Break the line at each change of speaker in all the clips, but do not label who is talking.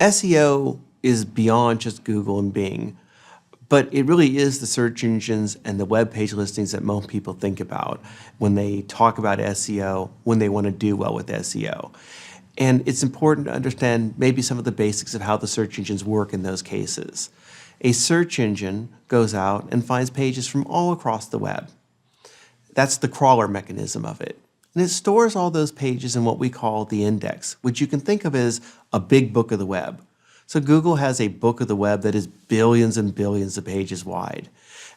SEO is beyond just Google and Bing, but it really is the search engines and the web page listings that most people think about when they talk about SEO, when they want to do well with SEO. And it's important to understand maybe some of the basics of how the search engines work in those cases. A search engine goes out and finds pages from all across the web. That's the crawler mechanism of it. And it stores all those pages in what we call the index, which you can think of as a big book of the web. So Google has a book of the web that is billions and billions of pages wide.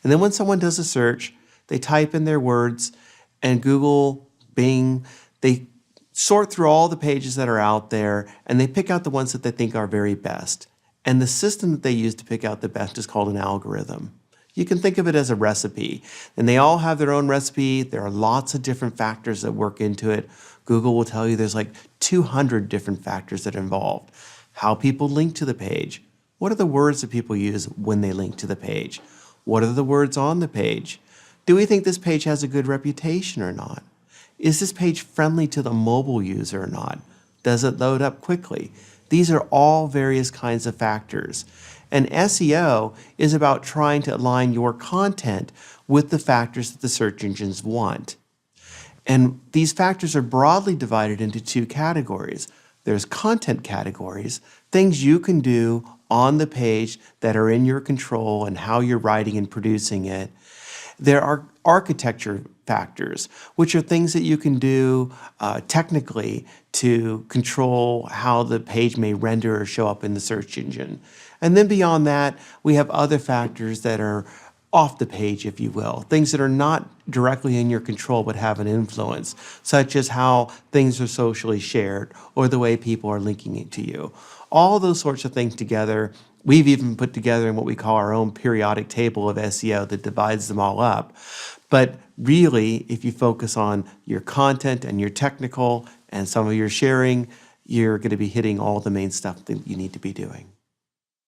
And then when someone does a search, they type in their words, and Google, Bing, they sort through all the pages that are out there, and they pick out the ones that they think are very best. And the system that they use to pick out the best is called an algorithm. You can think of it as a recipe, and they all have their own recipe. There are lots of different factors that work into it. Google will tell you there's like 200 different factors that are involved. How people link to the page. What are the words that people use when they link to the page? What are the words on the page? Do we think this page has a good reputation or not? Is this page friendly to the mobile user or not? Does it load up quickly? These are all various kinds of factors. And SEO is about trying to align your content with the factors that the search engines want. And these factors are broadly divided into two categories. There's content categories, things you can do on the page that are in your control and how you're writing and producing it. There are architecture factors, which are things that you can do technically to control how the page may render or show up in the search engine. And then beyond that, we have other factors that are off the page, if you will, things that are not directly in your control but have an influence, such as how things are socially shared or the way people are linking it to you. All those sorts of things together, we've even put together in what we call our own periodic table of SEO that divides them all up. But really, if you focus on your content and your technical and some of your sharing, you're going to be hitting all the main stuff that you need to be doing.